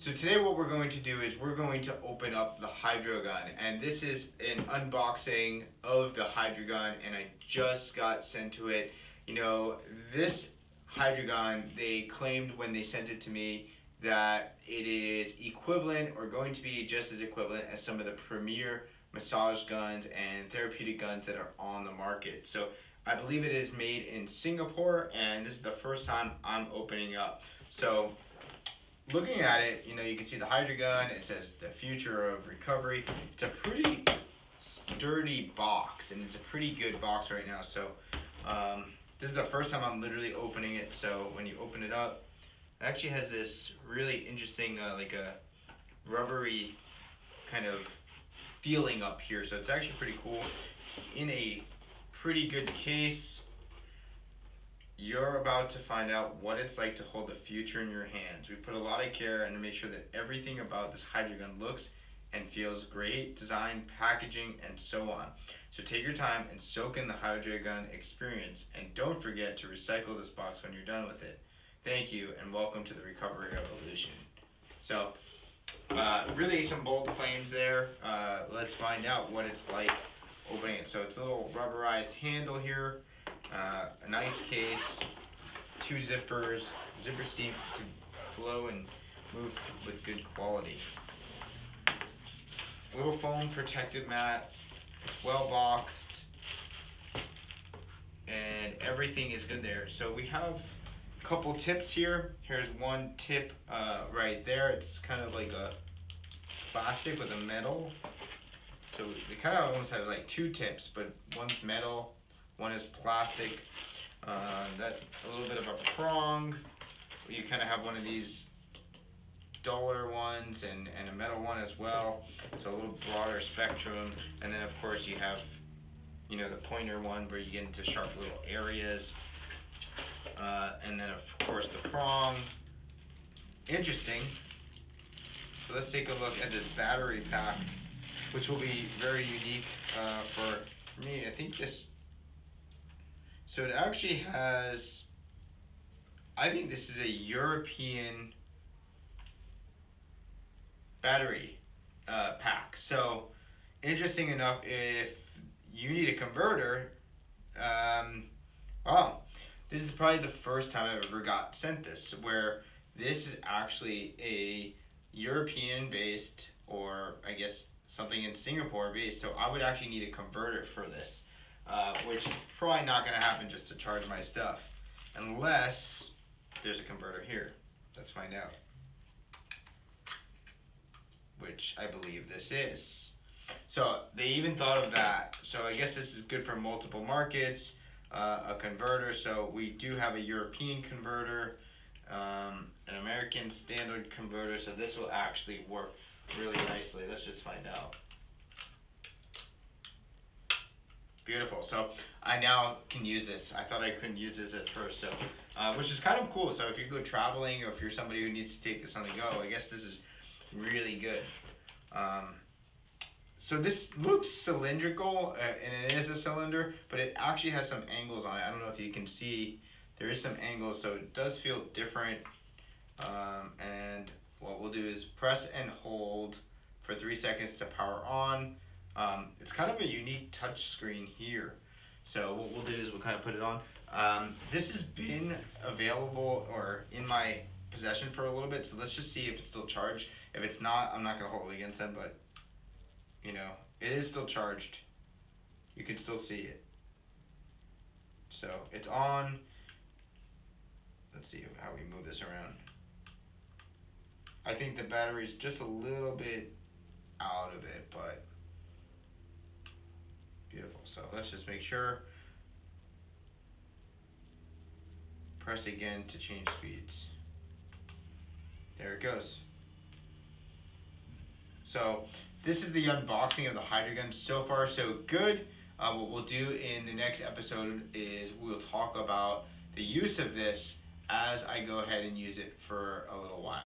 So today what we're going to do is we're going to open up the Hydragun, and this is an unboxing of the Hydragun, and I just got sent to it. You know, this Hydragun, they claimed when they sent it to me that it is equivalent or going to be just as equivalent as some of the premier massage guns and therapeutic guns that are on the market. So I believe it is made in Singapore, and this is the first time I'm opening up. So looking at it, you know, you can see the Hydragun. It says the future of recovery. It's a pretty sturdy box, and it's a pretty good box right now. So this is the first time I'm literally opening it. So when you open it up, it actually has this really interesting like a rubbery kind of feeling up here. So it's actually pretty cool. It's in a pretty good case. You're about to find out what it's like to hold the future in your hands. We put a lot of care and to make sure that everything about this Hydragun looks and feels great, design, packaging, and so on. So take your time and soak in the Hydragun experience, and don't forget to recycle this box when you're done with it. Thank you, and welcome to the recovery revolution. So really some bold claims there. Let's find out what it's like opening it. So it's a little rubberized handle here. A nice case, 2 zippers, zipper seem to flow and move with good quality. Little foam protective mat, it's well boxed, and everything is good there. So we have a couple tips here. Here's one tip right there. It's kind of like a plastic with a metal. So they kind of almost have like 2 tips, but one's metal, one is plastic. That a little bit of a prong. You kind of have one of these duller ones and a metal one as well. So a little broader spectrum. And then of course you have, you know, the pointer one where you get into sharp little areas. And then of course the prong. Interesting. So let's take a look at this battery pack, which will be very unique for me. I think this. So it actually has, I think this is a European battery pack. So interesting enough, if you need a converter, well, this is probably the first time I've ever got sent this, where this is actually a European based, or I guess something in Singapore based. So I would actually need a converter for this. Which is probably not going to happen just to charge my stuff, unless there's a converter here. Let's find out. Which I believe this is. So they even thought of that. So I guess this is good for multiple markets, a converter. So we do have a European converter, an American standard converter. So this will actually work really nicely. Let's just find out. Beautiful. So I now can use this. I thought I couldn't use this at first, so which is kind of cool. So if you go traveling, or if you're somebody who needs to take this on the go, I guess this is really good. So this looks cylindrical, and it is a cylinder, but it actually has some angles on it. I don't know if you can see. There is some angles, so it does feel different. And what we'll do is press and hold for 3 seconds to power on. It's kind of a unique touch screen here. So what we'll do is we'll kind of put it on. This has been available or in my possession for a little bit, so let's just see if it's still charged. If it's not, I'm not going to hold it against them, but you know, it is still charged. You can still see it. So it's on. Let's see how we move this around. I think the battery is just a little bit out of it, but beautiful. So let's just make sure. Press again to change speeds. There it goes. So this is the unboxing of the Hydragun. So far so good. What we'll do in the next episode is we'll talk about the use of this as I go ahead and use it for a little while.